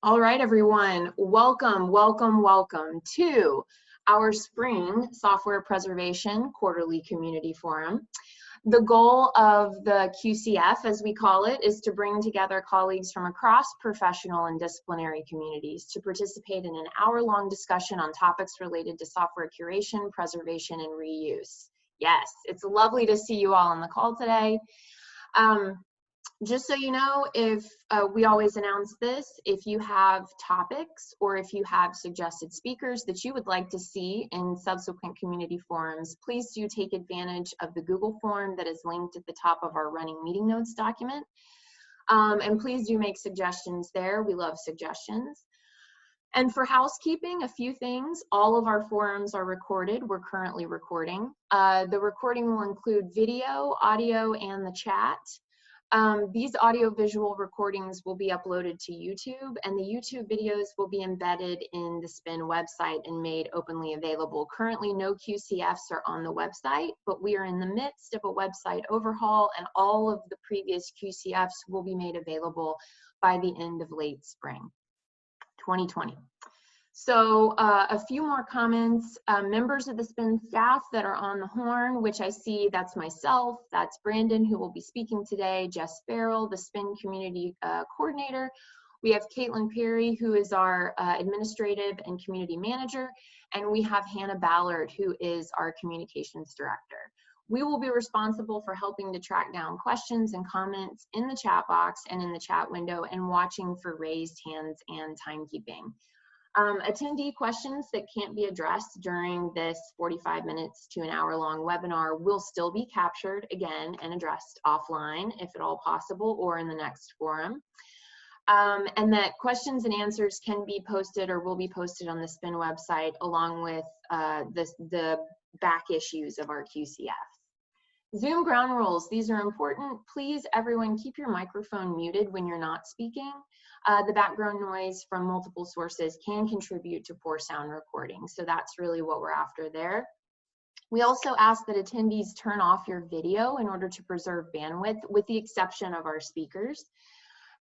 All right, everyone, welcome to our spring software preservation quarterly community forum. The goal of the QCF, as we call it, is to bring together colleagues from across professional and disciplinary communities to participate in an hour-long discussion on topics related to software curation, preservation, and reuse. Yes, it's lovely to see you all on the call today. Just so you know, if we always announce this, if you have topics or if you have suggested speakers that you would like to see in subsequent community forums, please do take advantage of the Google form that is linked at the top of our running meeting notes document. And please do make suggestions there. We love suggestions. And for housekeeping, a few things. All of our forums are recorded. We're currently recording. The recording will include video, audio, and the chat. These audio-visual recordings will be uploaded to YouTube, and the YouTube videos will be embedded in the SPIN website and made openly available. Currently, no QCFs are on the website, but we are in the midst of a website overhaul, and all of the previous QCFs will be made available by the end of late spring 2020. So a few more comments. Members of the SPIN staff that are on the horn, which I see, that's myself, that's Brandon, who will be speaking today, Jess Farrell, the SPIN community coordinator. We have Caitlin Perry, who is our administrative and community manager, and we have Hannah Ballard, who is our communications director. We will be responsible for helping to track down questions and comments in the chat box and in the chat window and watching for raised hands and timekeeping. Attendee questions that can't be addressed during this 45 minutes to an hour-long webinar will still be captured again and addressed offline, if at all possible, or in the next forum. And that questions and answers can be posted or will be posted on the SPIN website along with the back issues of our QCF. Zoom ground rules, these are important. Please, everyone, keep your microphone muted when you're not speaking. The background noise from multiple sources can contribute to poor sound recording, so that's really what we're after there. We also ask that attendees turn off your video in order to preserve bandwidth, with the exception of our speakers.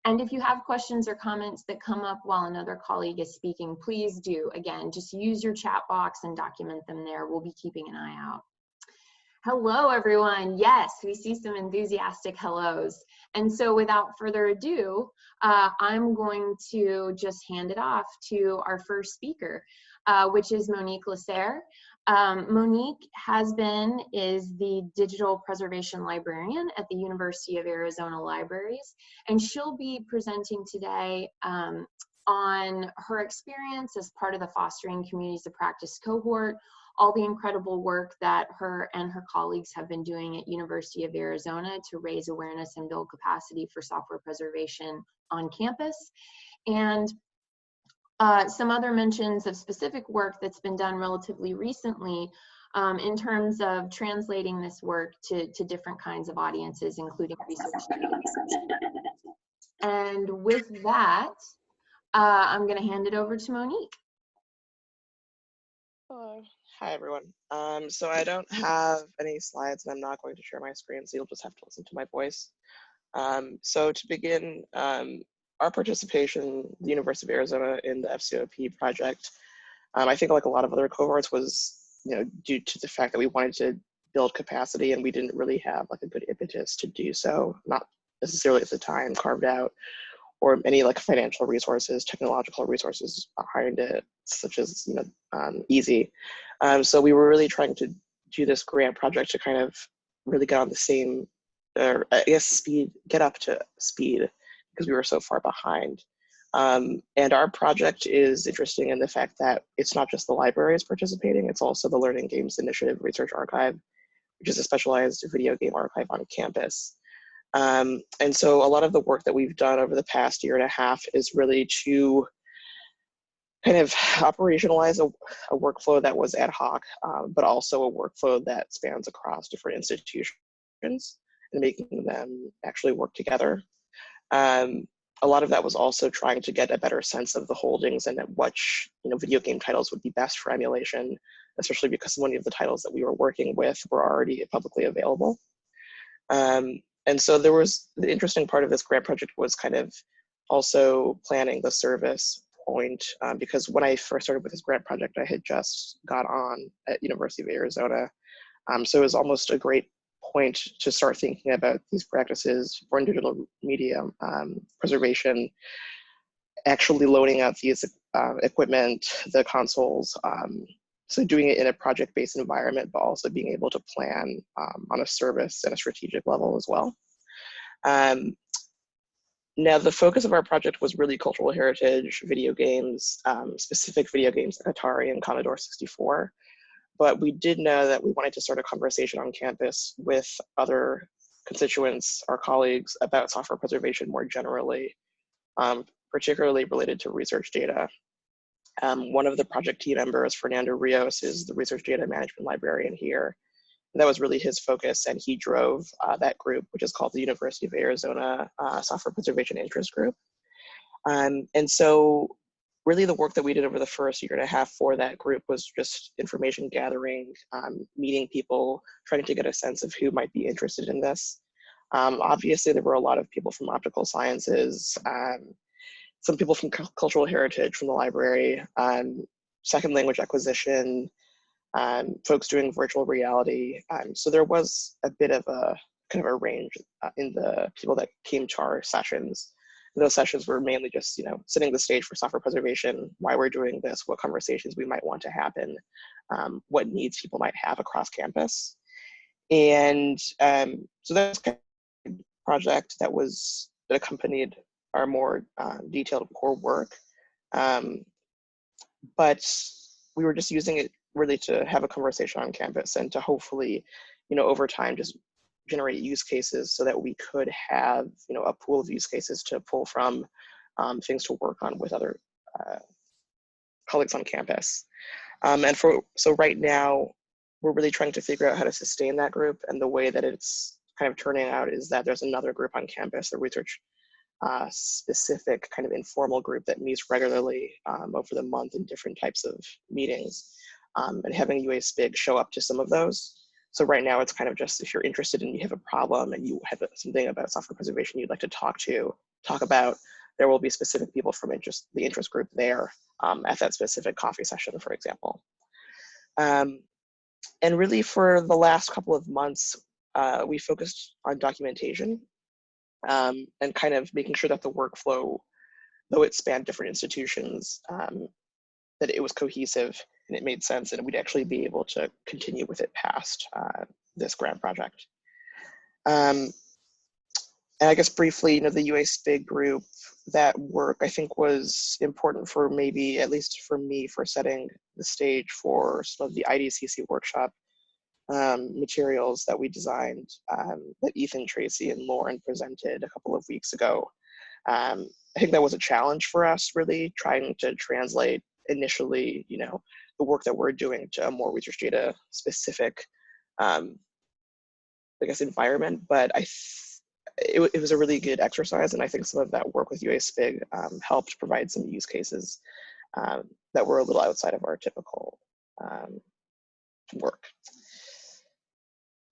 And if you have questions or comments that come up while another colleague is speaking, please do, again, just use your chat box and document them there. We'll be keeping an eye out. Hello, everyone. Yes, we see some enthusiastic hellos. And so without further ado, I'm going to just hand it off to our first speaker, which is Monique Lasserre. Monique is the digital preservation librarian at the University of Arizona Libraries, and she'll be presenting today on her experience as part of the Fostering Communities of Practice cohort, all the incredible work that her and her colleagues have been doing at University of Arizona to raise awareness and build capacity for software preservation on campus, and some other mentions of specific work that's been done relatively recently in terms of translating this work to different kinds of audiences, including research students. And with that, I'm going to hand it over to Monique. Hello. Hi, everyone. So I don't have any slides, and I'm not going to share my screen, so you'll just have to listen to my voice. So to begin, our participation, the University of Arizona, in the FCOP project, I think like a lot of other cohorts was, due to the fact that we wanted to build capacity and we didn't really have like a good impetus to do so, not necessarily at the time carved out, or any like financial resources, technological resources behind it, such as easy. So we were really trying to do this grant project to kind of really get on the same, or I guess get up to speed, because we were so far behind. And our project is interesting in the fact that it's not just the libraries participating, it's also the Learning Games Initiative Research Archive, which is a specialized video game archive on campus. And so a lot of the work that we've done over the past year and a half is really to kind of operationalize a workflow that was ad hoc, but also a workflow that spans across different institutions and making them actually work together. A lot of that was also trying to get a better sense of the holdings and which video game titles would be best for emulation, especially because so many of the titles that we were working with were already publicly available. And so the interesting part of this grant project was kind of Also planning the service point, because when I first started with this grant project, I had just got on at University of Arizona. So it was almost a great point to start thinking about these practices for digital media preservation, actually loading out these equipment, the consoles, so doing it in a project-based environment, but also being able to plan on a service and a strategic level as well. Now, the focus of our project was really cultural heritage, video games, specific video games like Atari and Commodore 64. But we did know that we wanted to start a conversation on campus with other constituents, our colleagues, about software preservation more generally, particularly related to research data. One of the project team members, Fernando Rios, is the research data management librarian here. And that was really his focus, and he drove that group, which is called the University of Arizona Software Preservation Interest Group. And so really the work that we did over the first year and a half for that group was just information gathering, meeting people, trying to get a sense of who might be interested in this. Obviously, there were a lot of people from optical sciences, some people from cultural heritage from the library, second language acquisition, folks doing virtual reality. So there was a bit of a kind of a range in the people that came to our sessions. And those sessions were mainly just, setting the stage for software preservation, why we're doing this, what conversations we might want to happen, what needs people might have across campus. And so that's kind of a project that accompanied our more detailed core work. But we were just using it really to have a conversation on campus and to hopefully, over time, just generate use cases so that we could have, a pool of use cases to pull from, things to work on with other colleagues on campus. So right now, we're really trying to figure out how to sustain that group, and the way that it's kind of turning out is that there's another group on campus, the research specific kind of informal group that meets regularly over the month in different types of meetings, and having UA SPIG show up to some of those. So right now it's kind of just, if you're interested and you have a problem and you have something about software preservation you'd like to talk about, there will be specific people from the interest group there at that specific coffee session, for example. And really for the last couple of months, we focused on documentation, and kind of making sure that the workflow, though it spanned different institutions, that it was cohesive and it made sense, and we'd actually be able to continue with it past this grant project. And I guess briefly, the UA SPIG group, that work I think was important for maybe, at least for me, for setting the stage for some of the IDCC workshop materials that we designed, that Ethan, Tracy, and Lauren presented a couple of weeks ago. I think that was a challenge for us, really trying to translate initially, the work that we're doing to a more research data specific, environment. But it was a really good exercise, and I think some of that work with UA SPIG helped provide some use cases that were a little outside of our typical work.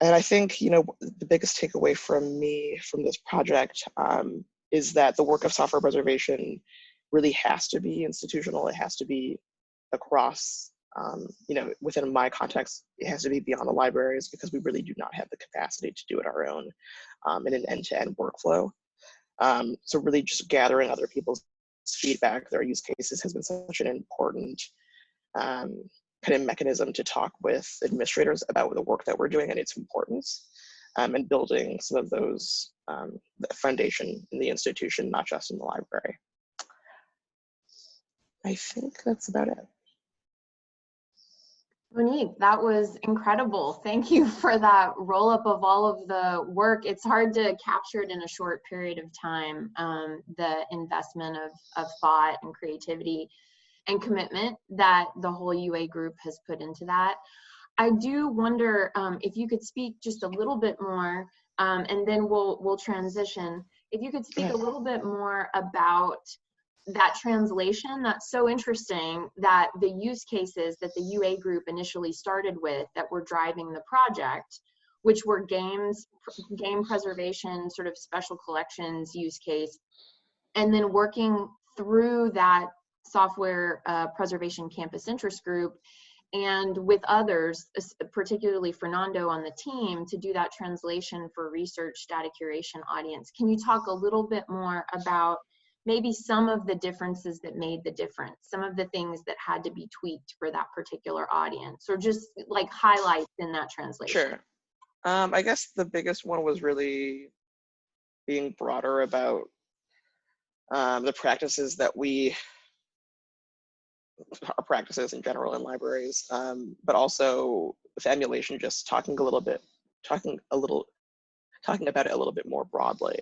And I think, the biggest takeaway from me from this project is that the work of software preservation really has to be institutional. It has to be across, within my context, it has to be beyond the libraries, because we really do not have the capacity to do it our own in an end-to-end workflow. So really just gathering other people's feedback, their use cases, has been such an important kind of mechanism to talk with administrators about the work that we're doing and its importance, and building some of those the foundation in the institution, not just in the library. I think that's about it. Monique, that was incredible. Thank you for that roll up of all of the work. It's hard to capture it in a short period of time, the investment of thought and creativity and commitment that the whole UA group has put into that. I do wonder if you could speak just a little bit more, and then we'll transition. If you could speak a little bit more about that translation. That's so interesting, that the use cases that the UA group initially started with that were driving the project, which were game preservation, sort of special collections use case, And then working through that software preservation campus interest group and with others, particularly Fernando on the team, to do that translation for research data curation audience. Can you talk a little bit more about maybe some of the differences that made the difference, some of the things that had to be tweaked for that particular audience, or just like highlights in that translation? Sure. I guess the biggest one was really being broader about the practices that our practices in general in libraries, but also with emulation, just talking about it a little bit more broadly.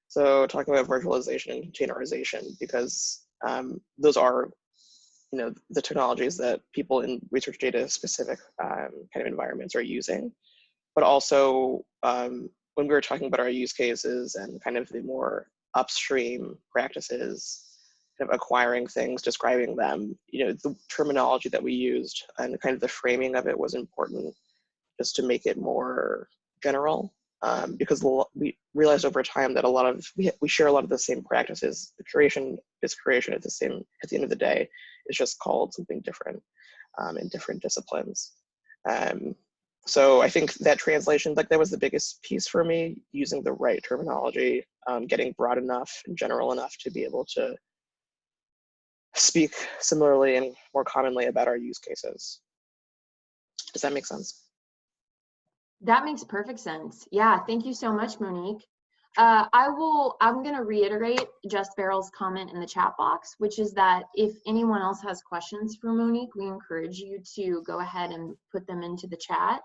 So talking about virtualization and containerization, because those are, the technologies that people in research data specific kind of environments are using. But also when we were talking about our use cases and kind of the more upstream practices, kind of acquiring things, describing them, the terminology that we used and kind of the framing of it was important just to make it more general, because we realized over time that we share a lot of the same practices. The curation is curation at the end of the day. It's just called something different in different disciplines. So I think that translation, that was the biggest piece for me, using the right terminology, getting broad enough and general enough to be able to speak similarly and more commonly about our use cases. Does that make sense? That makes perfect sense. Yeah, thank you so much, Monique. I'm going to reiterate Just Barrel's comment in the chat box, which is that if anyone else has questions for Monique, we encourage you to go ahead and put them into the chat.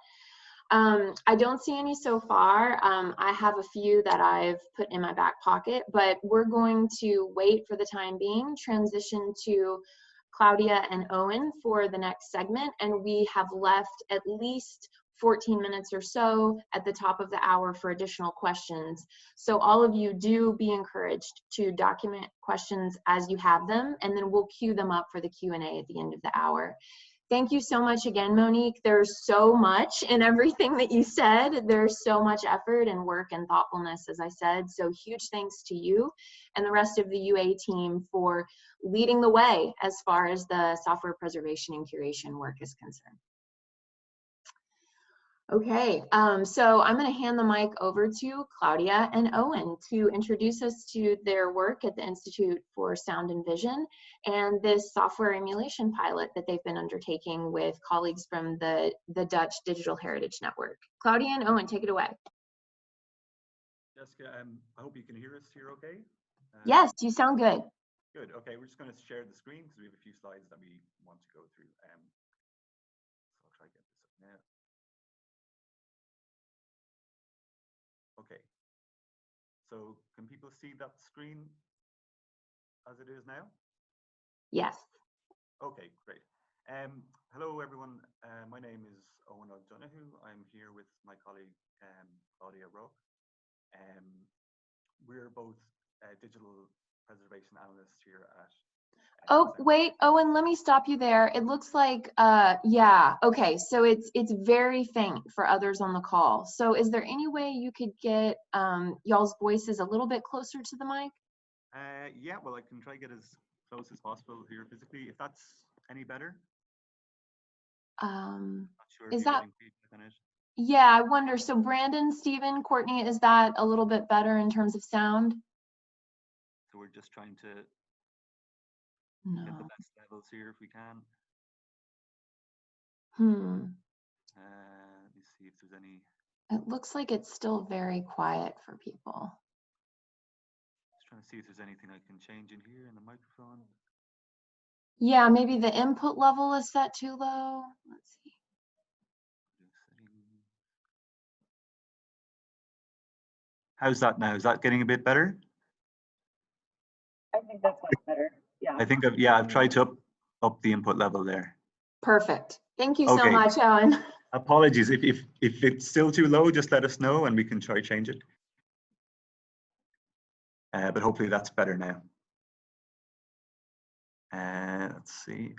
I don't see any so far. I have a few that I've put in my back pocket, but we're going to wait for the time being, transition to Claudia and Owen for the next segment, and we have left at least 14 minutes or so at the top of the hour for additional questions. So all of you do be encouraged to document questions as you have them, and then we'll queue them up for the Q&A at the end of the hour. Thank you so much again, Monique. There's so much in everything that you said. There's so much effort and work and thoughtfulness, as I said. So huge thanks to you and the rest of the UA team for leading the way as far as the software preservation and curation work is concerned. Okay, so I'm going to hand the mic over to Claudia and Owen to introduce us to their work at the Institute for Sound and Vision and this software emulation pilot that they've been undertaking with colleagues from the Dutch Digital Heritage Network. Claudia and Owen, take it away. Jessica, I hope you can hear us here okay? Yes, you sound good. Good, okay, we're just going to share the screen because we have a few slides that we want to go through. So I'll try to get this up now. Okay, so can people see that screen as it is now? Yes. Okay, great. Hello everyone, my name is Owen O'Donoghue. I'm here with my colleague Claudia Roque. We're both digital preservation analysts here at Oh, wait, Owen, let me stop you there. It looks like, yeah, okay, so it's very faint for others on the call. So is there any way you could get y'all's voices a little bit closer to the mic? Yeah, well, I can try to get as close as possible here physically, if that's any better. Not sure is that, on it. Yeah, I wonder, so Brandon, Stephen, Courtney, is that a little bit better in terms of sound? So we're just trying to get the best levels here if we can. Let me see if there's any. It looks like it's still very quiet for people. Just trying to see if there's anything I can change in here in the microphone. Yeah, maybe the input level is set too low. Let's see. How's that now? Is that getting a bit better? I think that's much better. Yeah. I think I've tried to up the input level there. Perfect. Thank you so much, Owen. Apologies. If it's still too low, just let us know and we can try change it. But hopefully that's better now. Let's see.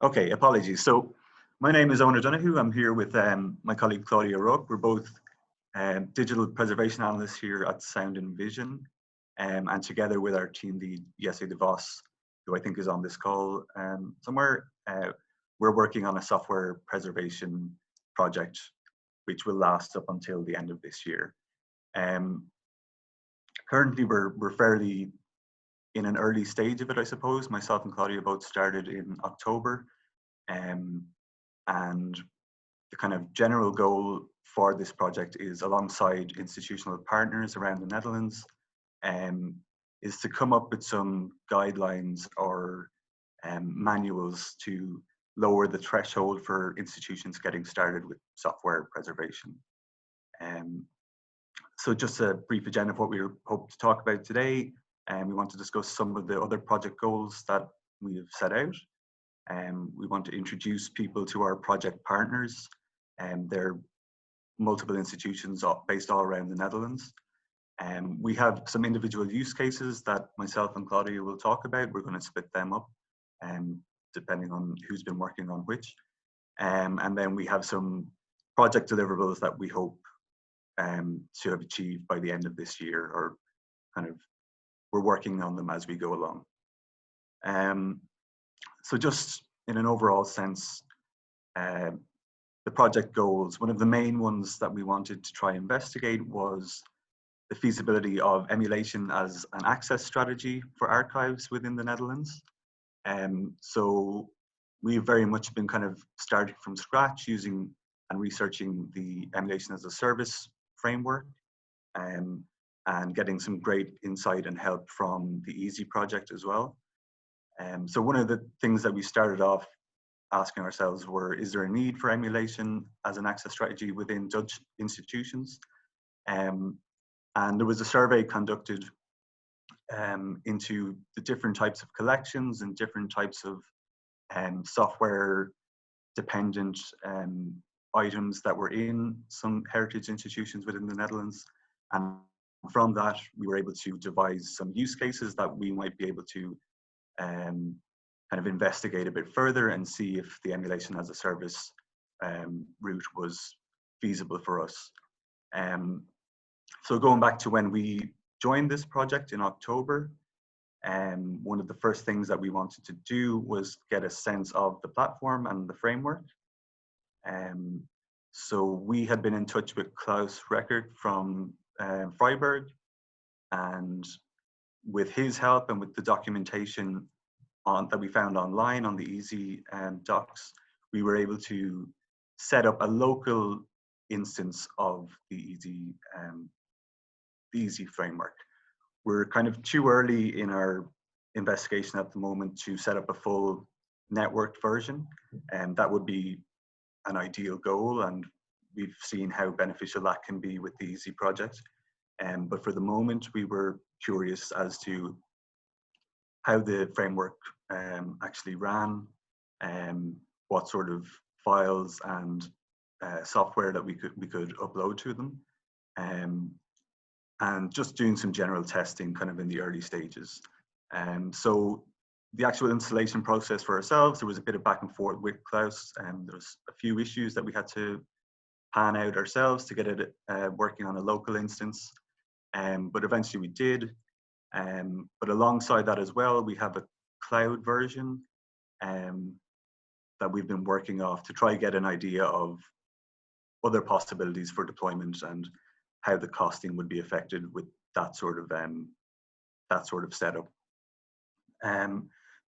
Okay, apologies. So my name is Owen O'Donoghue. I'm here with my colleague Claudia Roque. We're both digital preservation analyst here at Sound and Vision, and together with our team lead, Jesse de Vos, who I think is on this call somewhere, we're working on a software preservation project, which will last up until the end of this year. Currently, we're fairly in an early stage of it, I suppose. Myself and Claudia both started in October, and the kind of general goal for this project is, alongside institutional partners around the Netherlands, is to come up with some guidelines or manuals to lower the threshold for institutions getting started with software preservation. So just a brief agenda of what we hope to talk about today. We want to discuss some of the other project goals that we have set out. We want to introduce people to our project partners. They're multiple institutions based all around the Netherlands. We have some individual use cases that myself and Claudia will talk about. We're going to split them up depending on who's been working on which. And then we have some project deliverables that we hope to have achieved by the end of this year, or kind of we're working on them as we go along. So just in an overall sense, the project goals, one of the main ones that we wanted to try and investigate was the feasibility of emulation as an access strategy for archives within the Netherlands. So we've very much been kind of starting from scratch, using and researching the emulation as a service framework, and getting some great insight and help from the EASY project as well. So one of the things that we started off asking ourselves were, is there a need for emulation as an access strategy within Dutch institutions? And there was a survey conducted into the different types of collections and different types of software dependent items that were in some heritage institutions within the Netherlands. And from that, we were able to devise some use cases that we might be able to kind of investigate a bit further and see if the emulation as a service route was feasible for us. So going back to when we joined this project in October, one of the first things that we wanted to do was get a sense of the platform and the framework. So we had been in touch with Klaus Reckert from Freiburg, and with his help and with the documentation that we found online on the EASY docs, we were able to set up a local instance of the EASY framework. We're kind of too early in our investigation at the moment to set up a full networked version, and that would be an ideal goal, and we've seen how beneficial that can be with the EASY project. But for the moment, we were curious as to how the framework actually ran, what sort of files and software that we could upload to them, and just doing some general testing kind of in the early stages. So the actual installation process for ourselves, there was a bit of back and forth with Klaus, and there was a few issues that we had to pan out ourselves to get it working on a local instance, but eventually we did. But alongside that as well, we have a cloud version that we've been working off to try get an idea of other possibilities for deployment and how the costing would be affected with that sort of setup.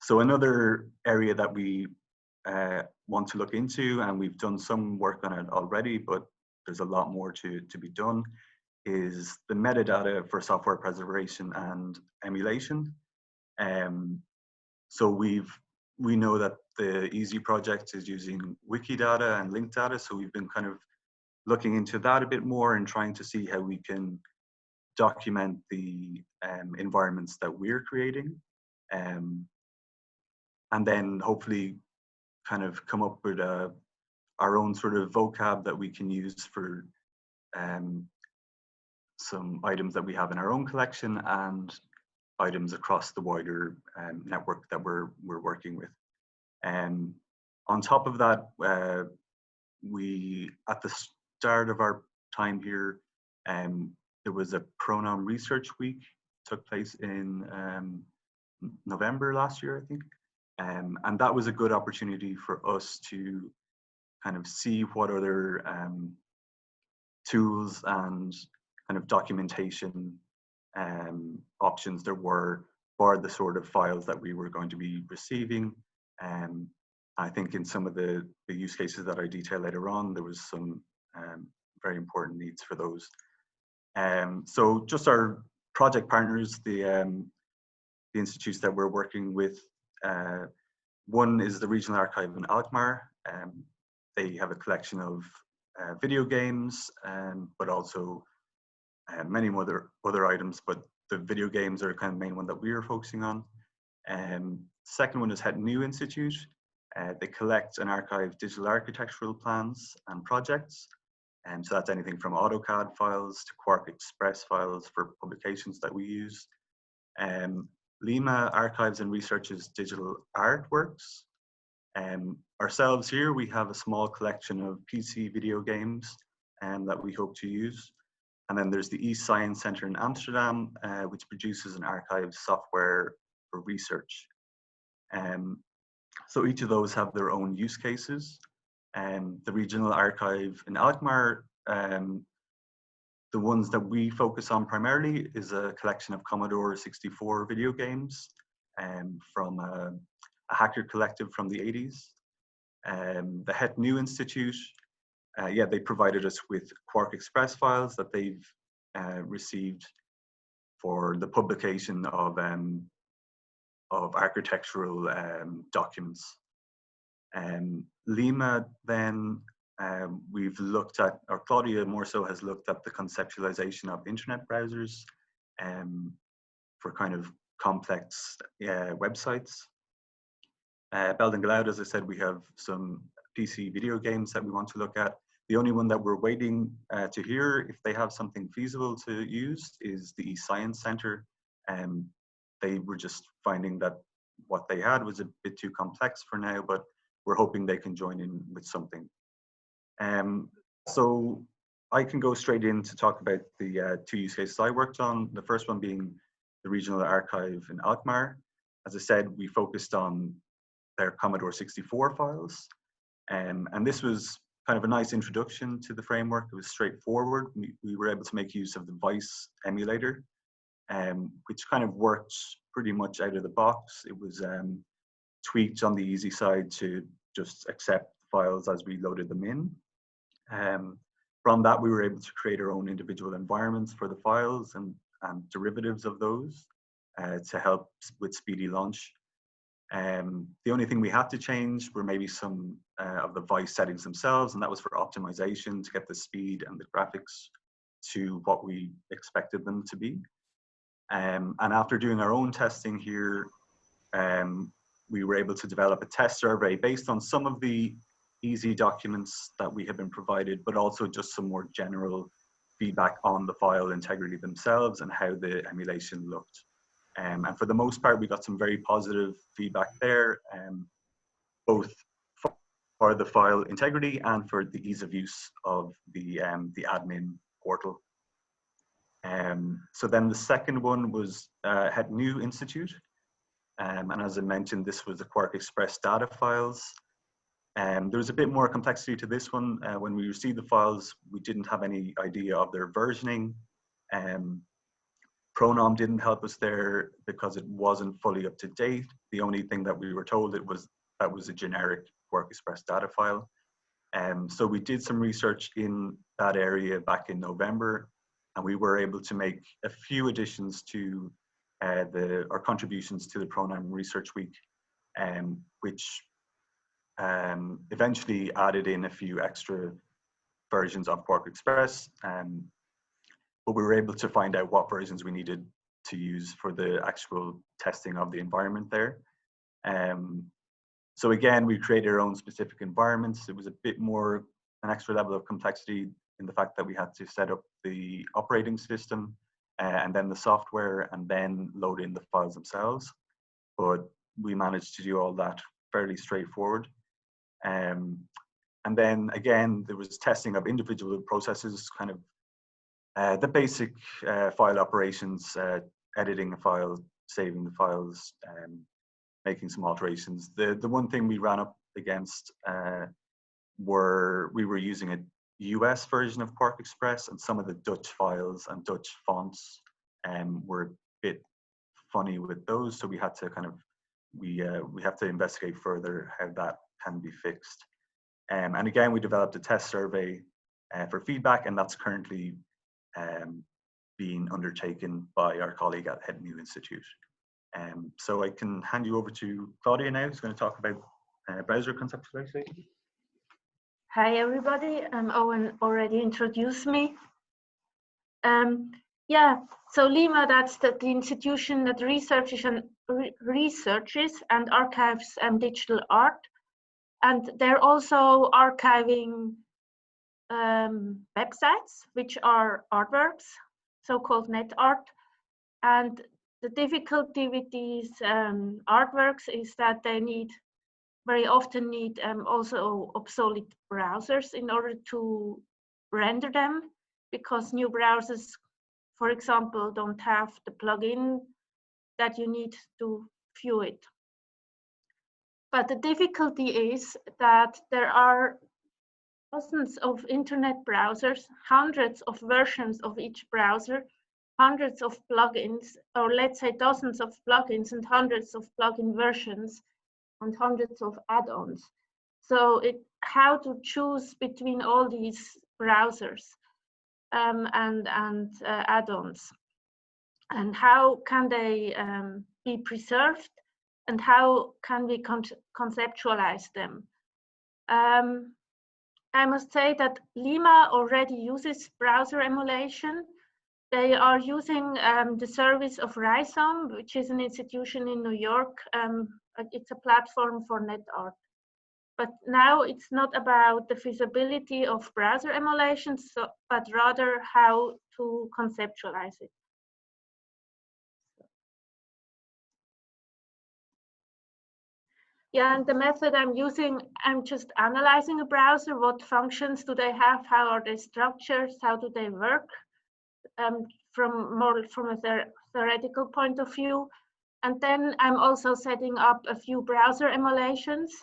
So another area that we want to look into, and we've done some work on it already, but there's a lot more to be done, is the metadata for software preservation and emulation. So we know that the EASY project is using Wikidata and Linkdata, so we've been kind of looking into that a bit more and trying to see how we can document the environments that we're creating, and then hopefully kind of come up with our own sort of vocab that we can use for some items that we have in our own collection and items across the wider network that we're working with. On top of that, we, at the start of our time here, There was a Pronom Research Week, took place in November last year, I think. And that was a good opportunity for us to kind of see what other tools and kind of documentation options there were for the sort of files that we were going to be receiving. I think in some of the use cases that I detail later on, there was some very important needs for those. So just our project partners, the institutes that we're working with, one is the Regional Archive in Alkmaar. They have a collection of video games, but also many other items, but the video games are kind of the main one that we are focusing on. Second one is Het Nieuw Institute. They collect and archive digital architectural plans and projects. So that's anything from AutoCAD files to Quark Express files for publications that we use. Lima archives and researches digital artworks. Ourselves here, we have a small collection of PC video games that we hope to use. And then there's the eScience Center in Amsterdam, which produces and archives software for research. So each of those have their own use cases. The Regional Archive in Alkmaar, the ones that we focus on primarily is a collection of Commodore 64 video games from a hacker collective from the 80s. The Het Nieuw Institute, yeah, they provided us with Quark Express files that they've received for the publication of architectural documents. Lima, then we've looked at, or Claudia more so has looked at the conceptualization of internet browsers for kind of complex websites. Belden Geluid, as I said, we have some PC video games that we want to look at. The only one that we're waiting to hear if they have something feasible to use is the eScience Center. They were just finding that what they had was a bit too complex for now, but we're hoping they can join in with something. So I can go straight in to talk about the two use cases I worked on. The first one being the Regional Archive in Alkmaar. As I said, we focused on their Commodore 64 files. And this was kind of a nice introduction to the framework. It was straightforward. We were able to make use of the Vice emulator, which kind of worked pretty much out of the box. It was tweaked on the easy side to just accept files as we loaded them in. From that, we were able to create our own individual environments for the files and derivatives of those to help with speedy launch. The only thing we had to change were maybe some of the Vice settings themselves, and that was for optimization to get the speed and the graphics to what we expected them to be. And after doing our own testing here, we were able to develop a test survey based on some of the easy documents that we have been provided, but also just some more general feedback on the file integrity themselves and how the emulation looked. And for the most part, we got some very positive feedback there, both for the file integrity and for the ease of use of the admin portal. So then the second one was Het Nieuw Institute. And as I mentioned, this was the Quark Express data files. There was a bit more complexity to this one. When we received the files, we didn't have any idea of their versioning. Pronom didn't help us there because it wasn't fully up to date. The only thing that we were told that was a generic Quark Express data file. So we did some research in that area back in November, and we were able to make a few additions to our contributions to the Pronom Research Week, which eventually added in a few extra versions of Quark Express. But we were able to find out what versions we needed to use for the actual testing of the environment there. So again, we created our own specific environments. It was a bit more an extra level of complexity in the fact that we had to set up the operating system and then the software and then load in the files themselves. But we managed to do all that fairly straightforward. And then again, there was testing of individual processes, kind of The basic file operations, editing a file, saving the files, making some alterations. The one thing we ran up against we were using a US version of QuarkXPress, and some of the Dutch files and Dutch fonts were a bit funny with those, so we had to kind of we have to investigate further how that can be fixed. And again, we developed a test survey for feedback, and that's currently being undertaken by our colleague at Het Institute. So I can hand you over to Claudia now, who's going to talk about browser conceptualization. Hi everybody, Owen already introduced me. Yeah, so LIMA, that's the institution that researches and archives digital art. And they're also archiving websites, which are artworks, so-called net art. And the difficulty with these artworks is that they very often need also obsolete browsers in order to render them, because new browsers, for example, don't have the plugin that you need to view it. But the difficulty is that there are dozens of internet browsers, hundreds of versions of each browser, hundreds of plugins, or let's say dozens of plugins and hundreds of plugin versions, and hundreds of add-ons. So how to choose between all these browsers and add-ons, and how can they be preserved, and how can we conceptualize them? I must say that LIMA already uses browser emulation. They are using the service of Rhizome, which is an institution in New York. It's a platform for net art. But now it's not about the feasibility of browser emulation, but rather how to conceptualize it. Yeah, and the method I'm using, I'm just analyzing a browser. What functions do they have? How are they structured? How do they work? From a theoretical point of view. And then I'm also setting up a few browser emulations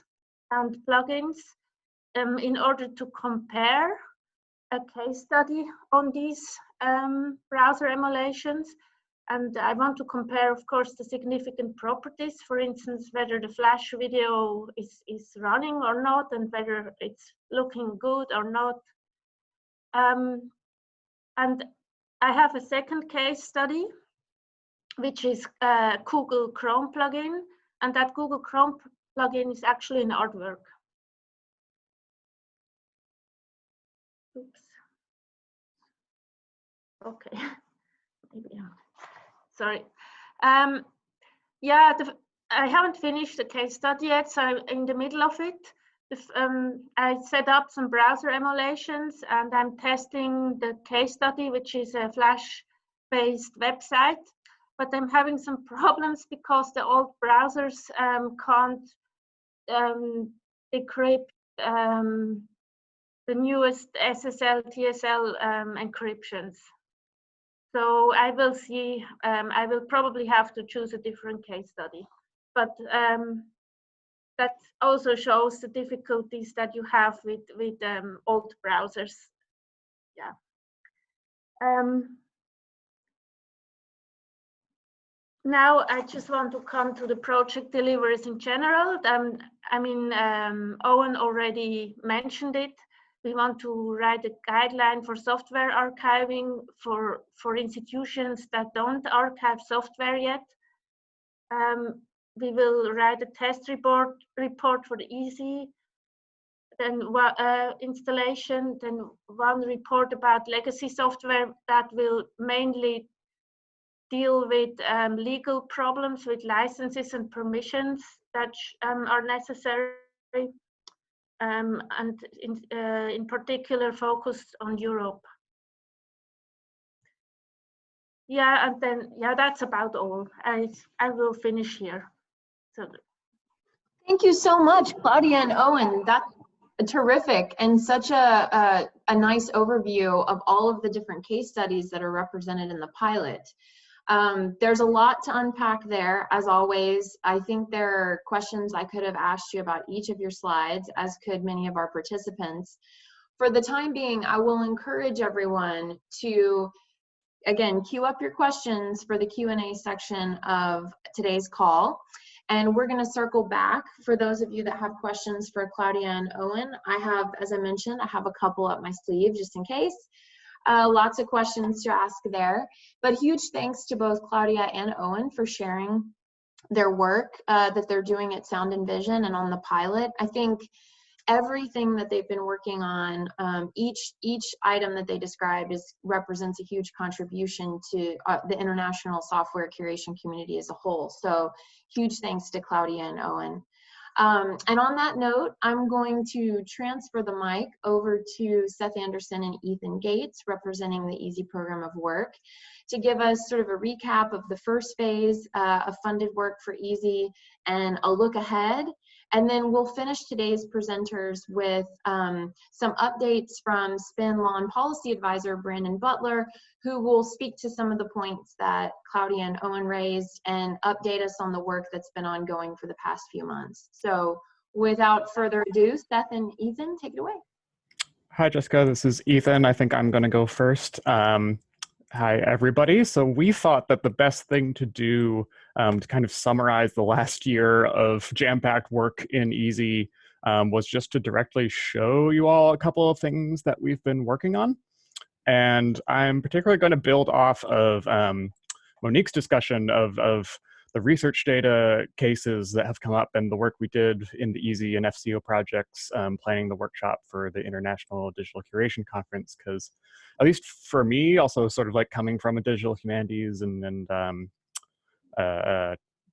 and plugins in order to compare a case study on these browser emulations. And I want to compare, of course, the significant properties, for instance, whether the Flash video is running or not, and whether it's looking good or not. And I have a second case study, which is a Google Chrome plugin. And that Google Chrome plugin is actually an artwork. Oops. Okay. Maybe. Sorry. Yeah, I haven't finished the case study yet, so I'm in the middle of it. I set up some browser emulations, and I'm testing the case study, which is a Flash-based website. But I'm having some problems because the old browsers can't decrypt the newest SSL, TSL encryptions. So I will see, I will probably have to choose a different case study. But that also shows the difficulties that you have with old browsers. Yeah. Now I just want to come to the project deliveries in general. I mean, Owen already mentioned it. We want to write a guideline for software archiving for institutions that don't archive software yet. We will write a test report for the easy, then installation, then one report about legacy software that will mainly deal with legal problems with licenses and permissions that are necessary. And in particular focused on Europe. Yeah, and then, yeah, that's about all. I will finish here. So. Thank you so much, Claudia and Owen. That Terrific, and such a nice overview of all of the different case studies that are represented in the pilot. There's a lot to unpack there, as always. I think there are questions I could have asked you about each of your slides, as could many of our participants. For the time being, I will encourage everyone to, again, queue up your questions for the Q&A section of today's call. And we're going to circle back for those of you that have questions for Claudia and Owen. I have, as I mentioned, I have a couple up my sleeve just in case. Lots of questions to ask there. But huge thanks to both Claudia and Owen for sharing their work that they're doing at Sound and Vision and on the pilot. I think everything that they've been working on, each item that they described represents a huge contribution to the international software curation community as a whole. So huge thanks to Claudia and Owen. And on that note, I'm going to transfer the mic over to Seth Anderson and Ethan Gates, representing the EASY program of work, to give us sort of a recap of the first phase of funded work for EASY and a look ahead. And then we'll finish today's presenters with some updates from SPIN Law and Policy Advisor Brandon Butler, who will speak to some of the points that Claudia and Owen raised and update us on the work that's been ongoing for the past few months. So without further ado, Seth and Ethan, take it away. Hi, Jessica. This is Ethan. I think I'm going to go first. Hi, everybody. So we thought that the best thing to do to kind of summarize the last year of jam-packed work in EASY was just to directly show you all a couple of things that we've been working on. And I'm particularly going to build off of Monique's discussion of the research data cases that have come up and the work we did in the EASY and FCO projects, planning the workshop for the International Digital Curation Conference, because at least for me, also sort of like coming from a digital humanities and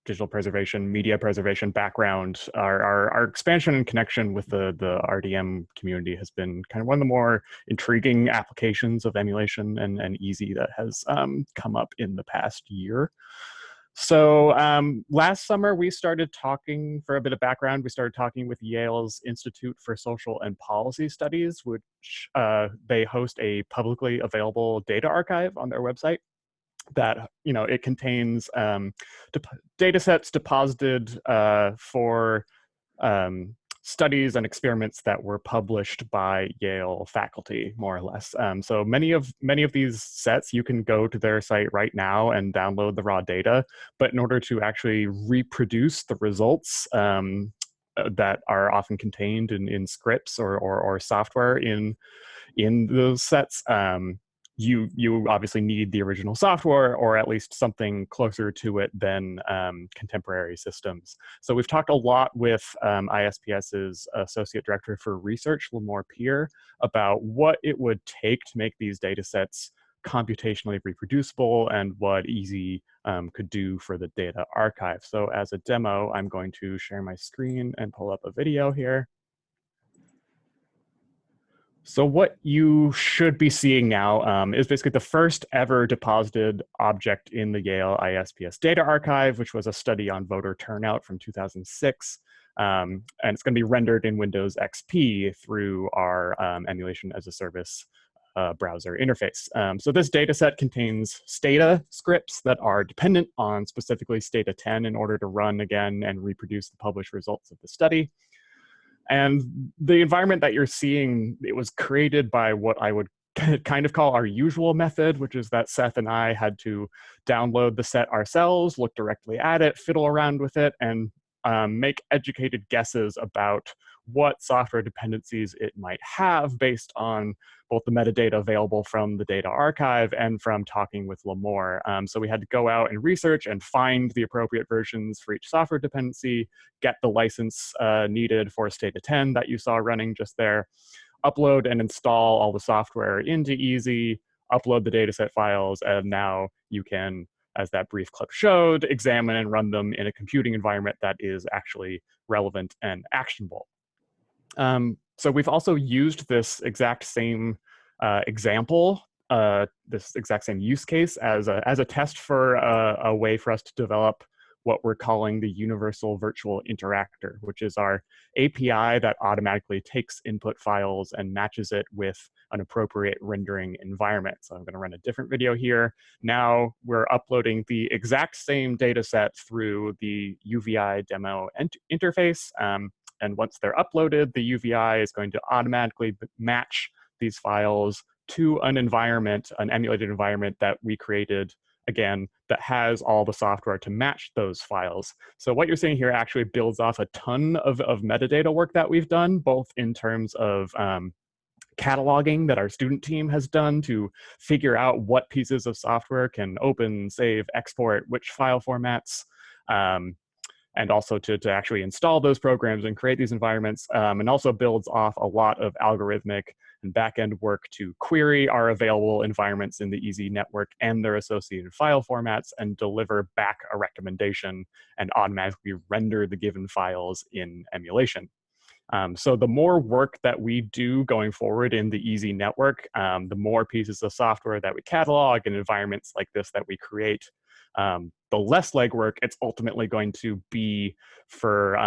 digital preservation, media preservation background, our expansion and connection with the RDM community has been kind of one of the more intriguing applications of emulation and EASY that has come up in the past year. So last summer, we started talking, for a bit of background, we started talking with Yale's Institute for Social and Policy Studies, which they host a publicly available data archive on their website that, you know, it contains data sets deposited for studies and experiments that were published by Yale faculty, more or less. So many of these sets, you can go to their site right now and download the raw data, but in order to actually reproduce the results that are often contained in scripts or software in those sets, you obviously need the original software, or at least something closer to it than contemporary systems. So we've talked a lot with ISPS's Associate Director for Research, Limor Peer, about what it would take to make these data sets computationally reproducible and what EASY could do for the data archive. So as a demo, I'm going to share my screen and pull up a video here. So what you should be seeing now is basically the first ever deposited object in the Yale ISPS Data Archive, which was a study on voter turnout from 2006. And it's going to be rendered in Windows XP through our emulation as a service browser interface. So this data set contains Stata scripts that are dependent on specifically Stata 10 in order to run again and reproduce the published results of the study. And the environment that you're seeing, it was created by what I would kind of call our usual method, which is that Seth and I had to download the set ourselves, look directly at it, fiddle around with it, and make educated guesses about what software dependencies it might have based on both the metadata available from the data archive and from talking with Limor. So we had to go out and research and find the appropriate versions for each software dependency, get the license needed for Stata 10 that you saw running just there, upload and install all the software into EASY, upload the dataset files, and now you can, as that brief clip showed, examine and run them in a computing environment that is actually relevant and actionable. So we've also used this exact same example, this exact same use case as a test for a way for us to develop what we're calling the Universal Virtual Interactor, which is our API that automatically takes input files and matches it with an appropriate rendering environment. So I'm going to run a different video here. Now we're uploading the exact same data set through the UVI demo interface. And once they're uploaded, the UVI is going to automatically match these files to an environment, an emulated environment that we created, again, that has all the software to match those files. So what you're seeing here actually builds off a ton of metadata work that we've done, both in terms of cataloging that our student team has done to figure out what pieces of software can open, save, export, which file formats, and also to actually install those programs and create these environments, and also builds off a lot of algorithmic and backend work to query our available environments in the EZ network and their associated file formats and deliver back a recommendation and automatically render the given files in emulation. So the more work that we do going forward in the EZ network, the more pieces of software that we catalog and environments like this that we create, the less legwork it's ultimately going to be for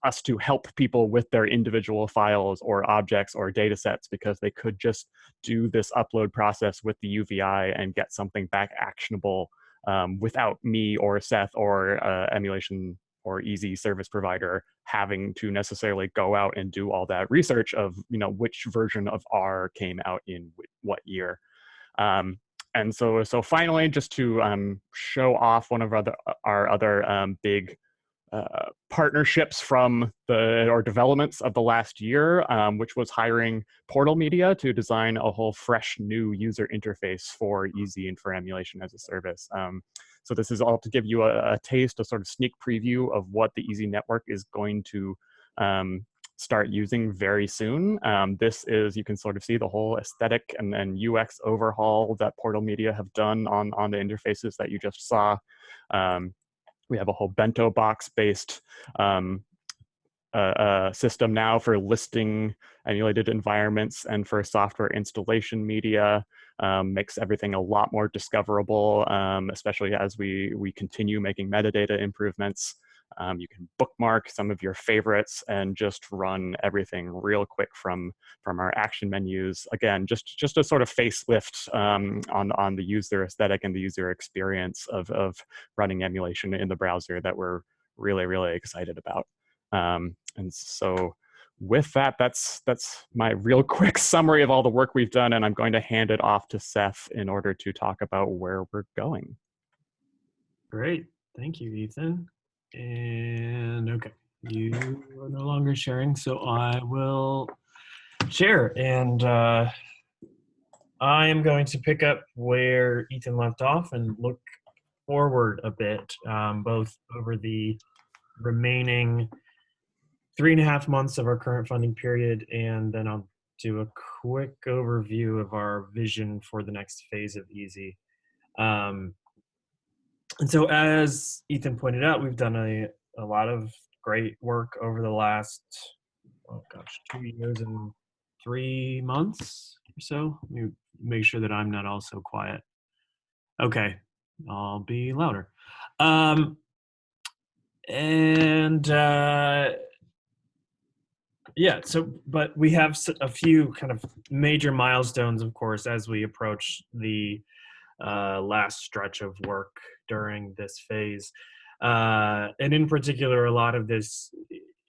us to help people with their individual files or objects or data sets, because they could just do this upload process with the UVI and get something back actionable without me or Seth or emulation or EZ service provider having to necessarily go out and do all that research of, which version of R came out in what year. And so finally, just to show off one of our other big partnerships from or developments of the last year, which was hiring Portal Media to design a whole fresh new user interface for EZ and for emulation as a service. So this is all to give you a taste, a sort of sneak preview of what the EZ network is going to start using very soon. This is, you can sort of see the whole aesthetic and UX overhaul that Portal Media have done on the interfaces that you just saw. We have a whole bento box based system now for listing emulated environments and for software installation media. Makes everything a lot more discoverable, especially as we continue making metadata improvements. You can bookmark some of your favorites and just run everything real quick from our action menus. Again, just a sort of facelift on the user aesthetic and the user experience of running emulation in the browser that we're really, really excited about. And so with that, that's my real quick summary of all the work we've done, and I'm going to hand it off to Seth in order to talk about where we're going. Great, thank you, Ethan. And okay, you are no longer sharing, so I will share. And I am going to pick up where Ethan left off and look forward a bit, both over the remaining 3.5 months of our current funding period, and then I'll do a quick overview of our vision for the next phase of EZ. And so as Ethan pointed out, we've done a lot of great work over the last, 2 years and 3 months or so. Let me make sure that I'm not also quiet. Okay, I'll be louder. Yeah, so, but we have a few kind of major milestones, of course, as we approach the last stretch of work during this phase. And in particular, a lot of this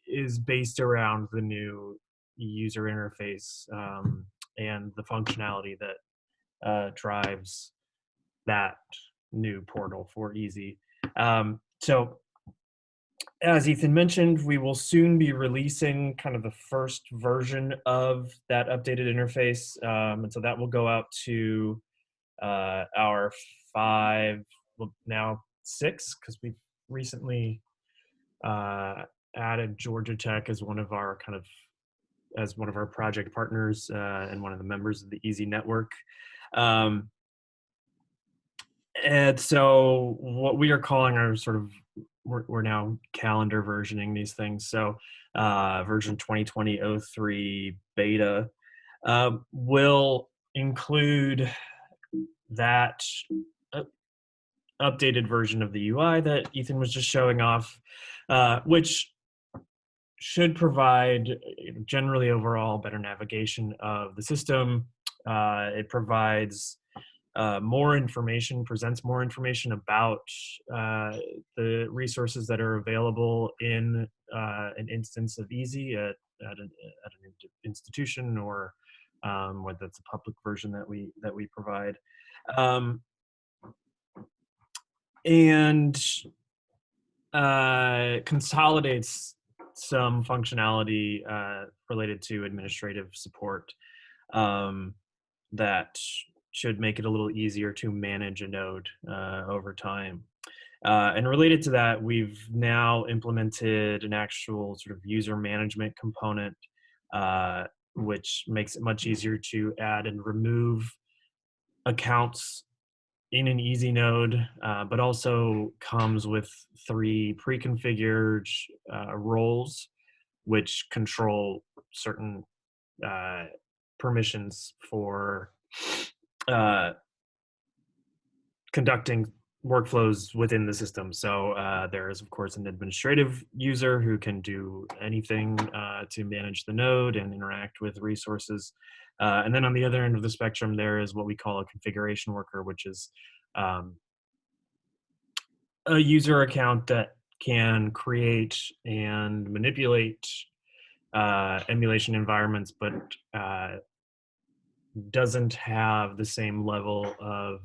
is based around the new user interface and the functionality that drives that new portal for EZ. So as Ethan mentioned, we will soon be releasing kind of the first version of that updated interface. And so that will go out to our 5, well, now 6, because we've recently added Georgia Tech as one of our project partners and one of the members of the EZ network. And so what we are calling our sort of, we're now calendar versioning these things. So version 2020-03 beta will include that updated version of the UI that Ethan was just showing off, which should provide generally overall better navigation of the system. It provides more information, presents more information about the resources that are available in an instance of EASY at an institution, or whether it's a public version that we provide, and consolidates some functionality related to administrative support that should make it a little easier to manage a node over time. And related to that, we've now implemented an actual sort of user management component, which makes it much easier to add and remove accounts in an EASY node, but also comes with 3 pre-configured roles, which control certain permissions for conducting workflows within the system. So there is, of course, an administrative user who can do anything to manage the node and interact with resources. And then on the other end of the spectrum, there is what we call a configuration worker, which is a user account that can create and manipulate emulation environments, but doesn't have the same level of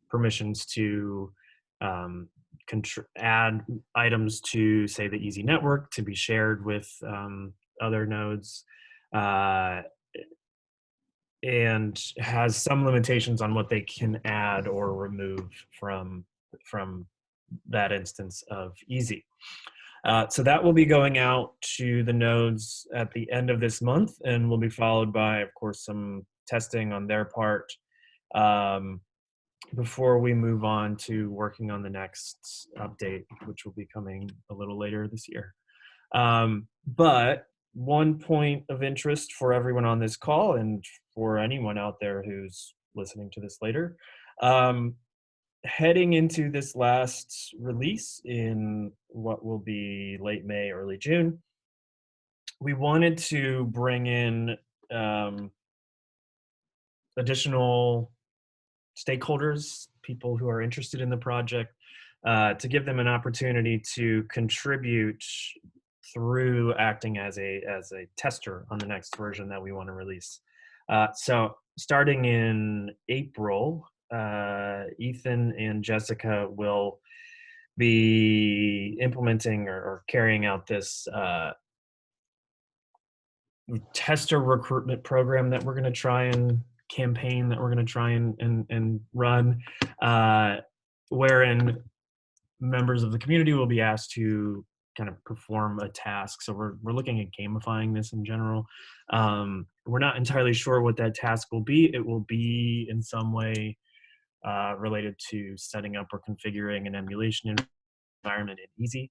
permissions to add items to, say, the EASY network to be shared with other nodes, and has some limitations on what they can add or remove from that instance of EASY. So that will be going out to the nodes at the end of this month, and will be followed by, of course, some testing on their part before we move on to working on the next update, which will be coming a little later this year. But one point of interest for everyone on this call, and for anyone out there who's listening to this later, heading into this last release in what will be late May, early June, we wanted to bring in additional stakeholders, people who are interested in the project, to give them an opportunity to contribute through acting as a tester on the next version that we want to release. So starting in April, Ethan and Jessica will be implementing or carrying out this tester recruitment program that we're going to try and campaign that we're going to try and run, wherein members of the community will be asked to kind of perform a task. So we're looking at gamifying this in general. We're not entirely sure what that task will be. It will be in some way related to setting up or configuring an emulation environment in EASY,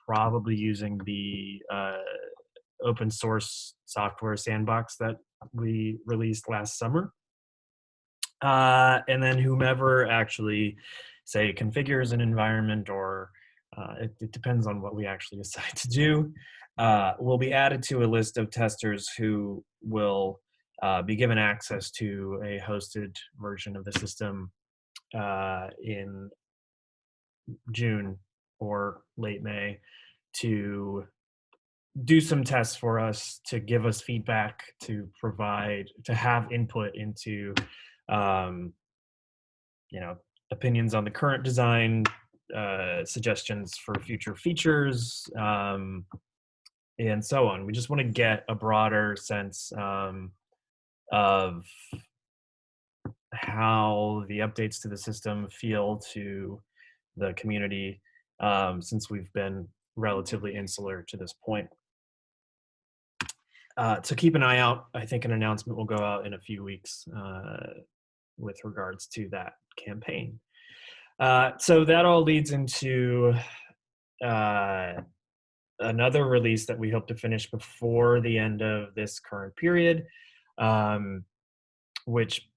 probably using the open source software sandbox that we released last summer. And then whomever actually, say, configures an environment, or it depends on what we actually decide to do, will be added to a list of testers who will be given access to a hosted version of the system in June or late May, to do some tests for us, to give us feedback, to provide, to have input into, opinions on the current design, suggestions for future features, and so on. We just want to get a broader sense of how the updates to the system feel to the community, since we've been relatively insular to this point. So keep an eye out. I think an announcement will go out in a few weeks with regards to that campaign. So that all leads into another release that we hope to finish before the end of this current period, which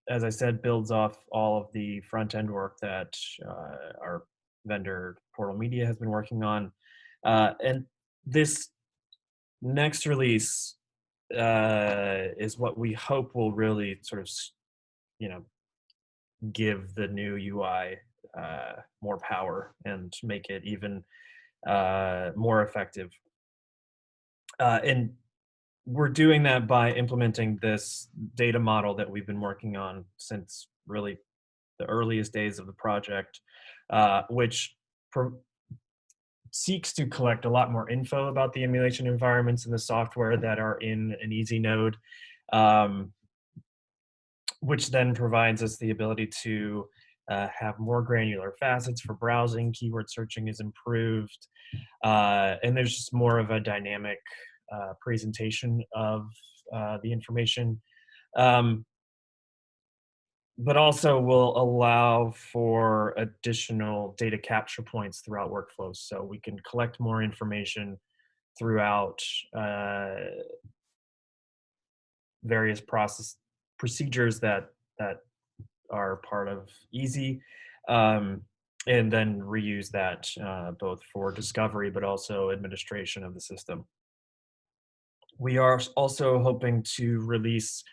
as I said, builds off all of the front end work that our vendor Portal Media has been working on. And this next release is what we hope will really sort of, give the new UI more power and make it even more effective. And we're doing that by implementing this data model that we've been working on since really the earliest days of the project, which seeks to collect a lot more info about the emulation environments and the software that are in an EasyNode, which then provides us the ability to have more granular facets for browsing. Keyword searching is improved, and there's just more of a dynamic presentation of the information. But also will allow for additional data capture points throughout workflows. So we can collect more information throughout various procedures that are part of Easy, and then reuse that both for discovery, but also administration of the system. We are also hoping to release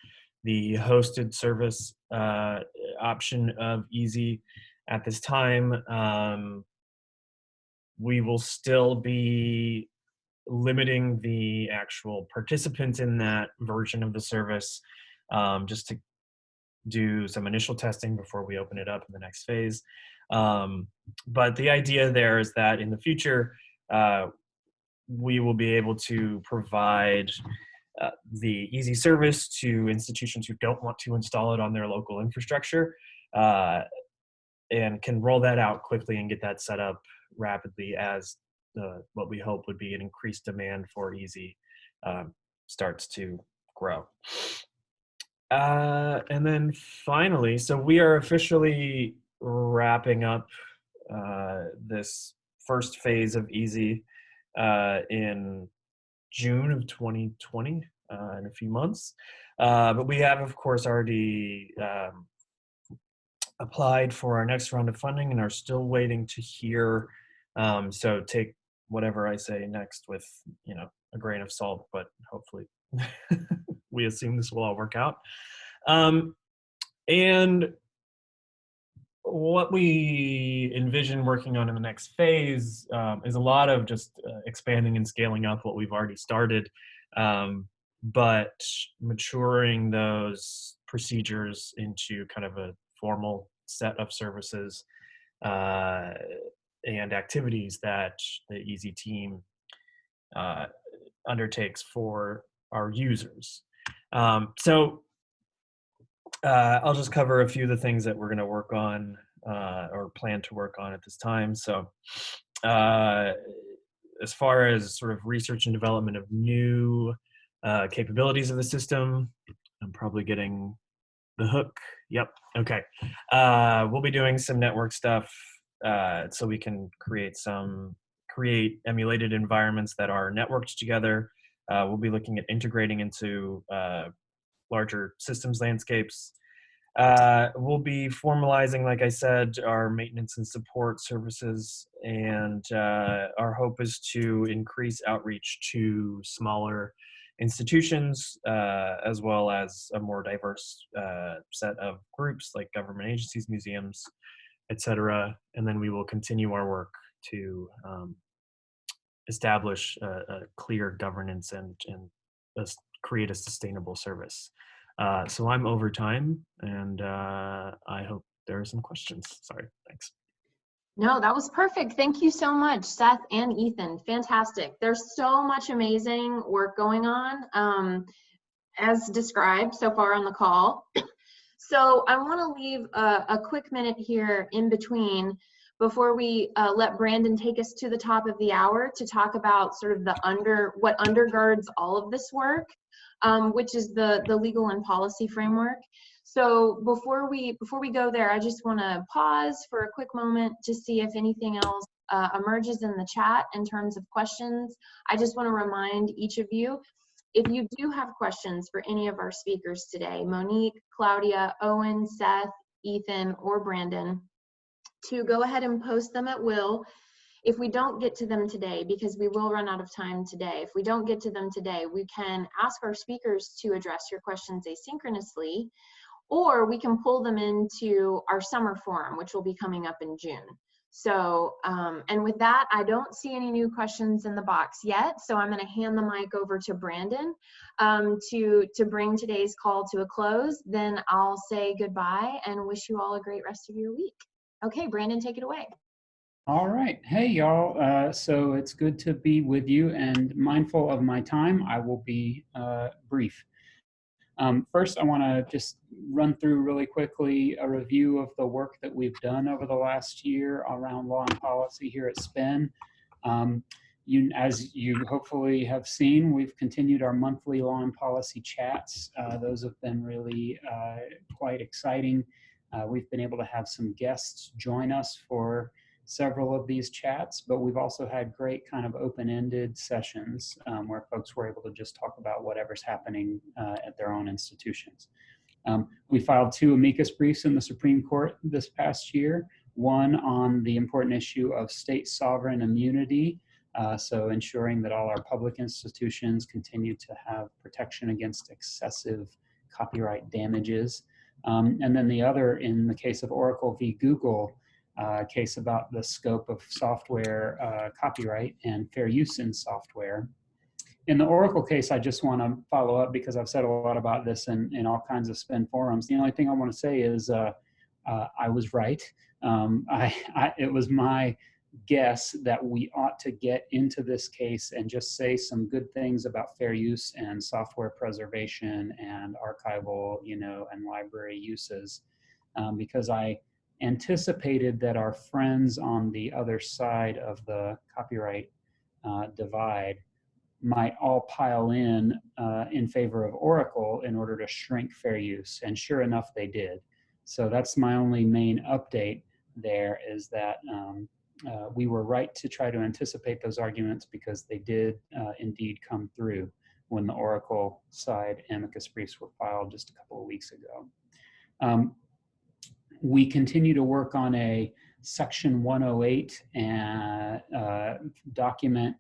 the hosted service option of Easy at this time. We will still be limiting the actual participants in that version of the service, just to do some initial testing before we open it up in the next phase. But the idea there is that in the future, we will be able to provide the Easy service to institutions who don't want to install it on their local infrastructure, and can roll that out quickly and get that set up rapidly as what we hope would be an increased demand for Easy starts to grow. And then finally, so we are officially wrapping up this first phase of Easy in June of 2020, in a few months. But we have, of course, already applied for our next round of funding and are still waiting to hear. So take whatever I say next with, a grain of salt, but hopefully we assume this will all work out. And what we envision working on in the next phase is a lot of just expanding and scaling up what we've already started, but maturing those procedures into kind of a formal set of services and activities that the Easy team undertakes for our users. So I'll just cover a few of the things that we're going to work on or plan to work on at this time. So as far as sort of research and development of new capabilities of the system, I'm probably getting the hook. Yep. Okay. We'll be doing some network stuff so we can create emulated environments that are networked together. We'll be looking at integrating into larger systems landscapes. We'll be formalizing, like I said, our maintenance and support services, and our hope is to increase outreach to smaller institutions, as well as a more diverse set of groups like government agencies, museums, etc. And then we will continue our work to establish a clear governance and create a sustainable service. So I'm over time, and I hope there are some questions. Sorry, thanks. No, that was perfect. Thank you so much, Seth and Ethan. Fantastic. There's so much amazing work going on, as described so far on the call. So I want to leave a quick minute here in between before we let Brandon take us to the top of the hour to talk about sort of what undergirds all of this work, which is the legal and policy framework. So before we go there, I just want to pause for a quick moment to see if anything else emerges in the chat in terms of questions. I just want to remind each of you If you do have questions for any of our speakers today, Monique, Claudia, Owen, Seth, Ethan, or Brandon, to go ahead and post them at will. If we don't get to them today, because we will run out of time today, if we don't get to them today, we can ask our speakers to address your questions asynchronously, or we can pull them into our summer forum, which will be coming up in June. So, and with that, I don't see any new questions in the box yet, so I'm going to hand the mic over to Brandon to bring today's call to a close. Then I'll say goodbye and wish you all a great rest of your week. Okay, Brandon, take it away. All right. Hey, y'all. So it's good to be with you, and mindful of my time, I will be brief. First, I want to just run through really quickly a review of the work that we've done over the last year around law and policy here at SPIN. As you hopefully have seen, we've continued our monthly law and policy chats. Those have been really quite exciting. We've been able to have some guests join us for several of these chats, but we've also had great kind of open-ended sessions where folks were able to just talk about whatever's happening at their own institutions. We filed 2 amicus briefs in the Supreme Court this past year, one on the important issue of state sovereign immunity, so ensuring that all our public institutions continue to have protection against excessive copyright damages. And then the other, in the case of Oracle v. Google, case about the scope of software copyright and fair use in software. In the Oracle case, I just want to follow up because I've said a lot about this in all kinds of SPIN forums. The only thing I want to say is I was right. It was my guess that we ought to get into this case and just say some good things about fair use and software preservation and archival, and library uses, because I anticipated that our friends on the other side of the copyright divide might all pile in favor of Oracle in order to shrink fair use, and sure enough, they did. So that's my only main update there, is that we were right to try to anticipate those arguments, because they did indeed come through when the Oracle side amicus briefs were filed just a couple of weeks ago. We continue to work on a Section 108 document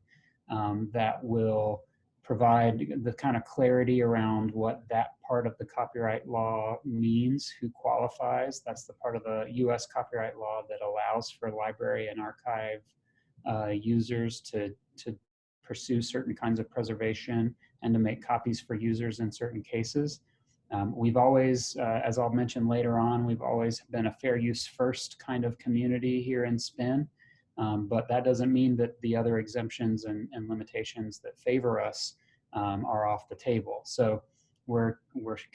that will provide the kind of clarity around what that part of the copyright law means, who qualifies. That's the part of the US copyright law that allows for library and archive users to pursue certain kinds of preservation and to make copies for users in certain cases. We've always, as I'll mention later on, we've always been a fair use first kind of community here in SPIN, but that doesn't mean that the other exemptions and limitations that favor us are off the table. So we're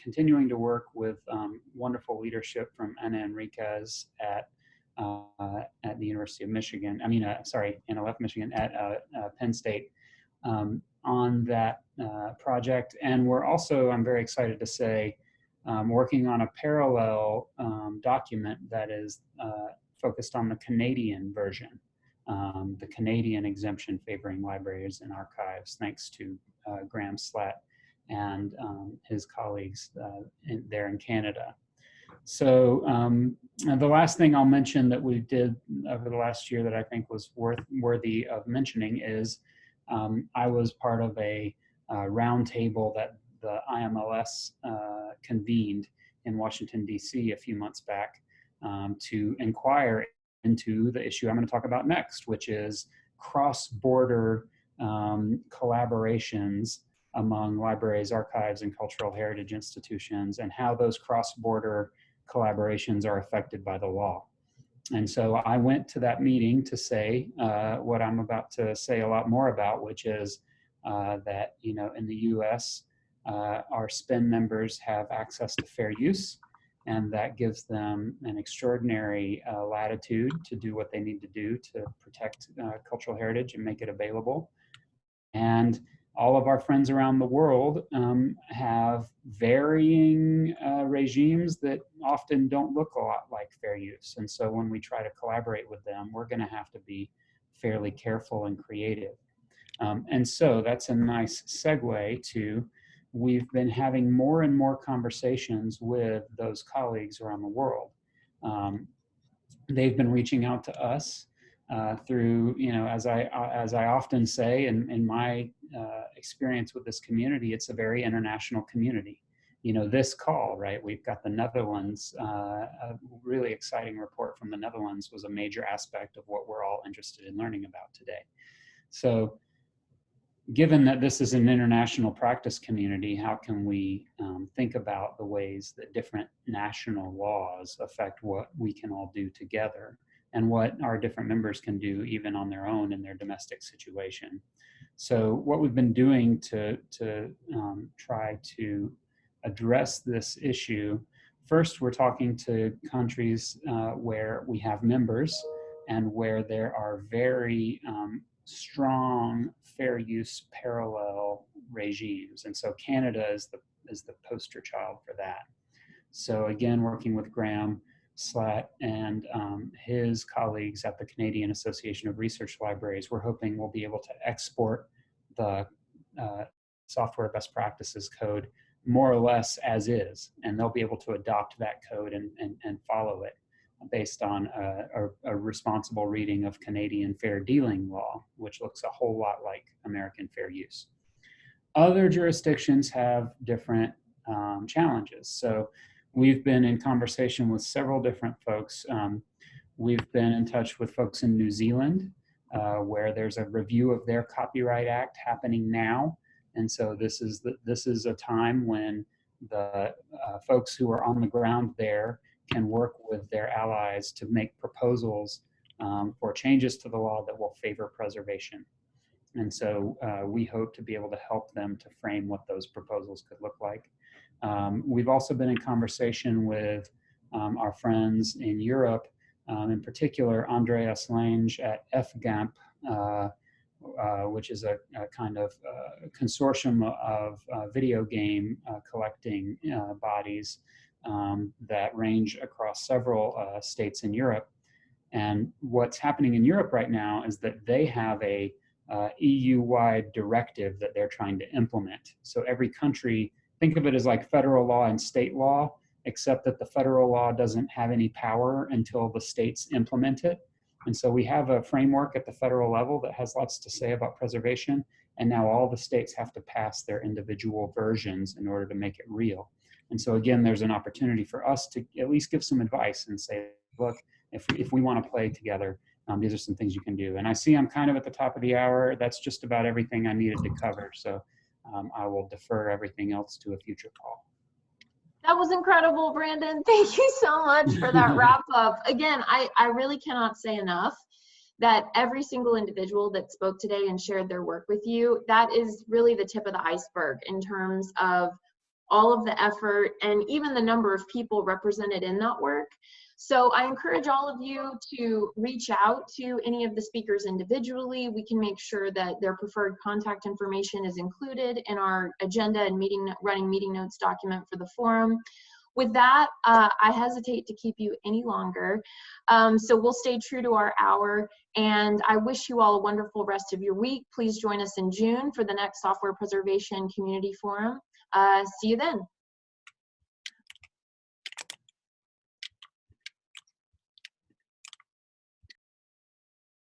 continuing to work with wonderful leadership from Ana Enriquez at the University of Michigan, Ana left Michigan, at Penn State, on that project. And we're also, I'm very excited to say, working on a parallel document that is focused on the Canadian version, the Canadian exemption favoring libraries and archives, thanks to Graham Slatt and his colleagues there in Canada. So the last thing I'll mention that we did over the last year that I think was worthy of mentioning is I was part of a roundtable that the IMLS convened in Washington, D.C. a few months back to inquire into the issue I'm going to talk about next, which is cross-border collaborations among libraries, archives, and cultural heritage institutions, and how those cross-border collaborations are affected by the law. And so I went to that meeting to say what I'm about to say a lot more about, which is that, in the US, our SPIN members have access to fair use, and that gives them an extraordinary latitude to do what they need to do to protect cultural heritage and make it available. And all of our friends around the world have varying regimes that often don't look a lot like fair use. And so when we try to collaborate with them, we're going to have to be fairly careful and creative. And so that's a nice segue to, we've been having more and more conversations with those colleagues around the world. They've been reaching out to us through, as I often say, in my experience with this community, it's a very international community. This call, right? We've got the Netherlands, a really exciting report from the Netherlands was a major aspect of what we're all interested in learning about today. So given that this is an international practice community, how can we think about the ways that different national laws affect what we can all do together and what our different members can do even on their own in their domestic situation? So what we've been doing to try to address this issue, first we're talking to countries where we have members and where there are very strong fair use parallel regimes. And so Canada is the poster child for that. So again, working with Graham Slatt and his colleagues at the Canadian Association of Research Libraries, we're hoping we'll be able to export the software best practices code more or less as is, and they'll be able to adopt that code and follow it based on a responsible reading of Canadian fair dealing law, which looks a whole lot like American fair use. Other jurisdictions have different challenges. So we've been in conversation with several different folks. We've been in touch with folks in New Zealand, where there's a review of their Copyright Act happening now. And so this is a time when the folks who are on the ground there can work with their allies to make proposals for changes to the law that will favor preservation. And so we hope to be able to help them to frame what those proposals could look like. We've also been in conversation with our friends in Europe, in particular, Andreas Lange at FGAMP, which is a kind of consortium of video game collecting bodies that range across several states in Europe. And what's happening in Europe right now is that they have a EU-wide directive that they're trying to implement. So every country, think of it as like federal law and state law, except that the federal law doesn't have any power until the states implement it. And so we have a framework at the federal level that has lots to say about preservation, and now all the states have to pass their individual versions in order to make it real. And so again, there's an opportunity for us to at least give some advice and say, look, if we want to play together, these are some things you can do. And I see I'm kind of at the top of the hour. That's just about everything I needed to cover. So I will defer everything else to a future call. That was incredible, Brandon. Thank you so much for that wrap up. Again, I really cannot say enough that every single individual that spoke today and shared their work with you, that is really the tip of the iceberg in terms of all of the effort and even the number of people represented in that work. So I encourage all of you to reach out to any of the speakers individually. We can make sure that their preferred contact information is included in our agenda and running meeting notes document for the forum. With that, I hesitate to keep you any longer. So we'll stay true to our hour, and I wish you all a wonderful rest of your week. Please join us in June for the next Software Preservation Community Forum. See you then.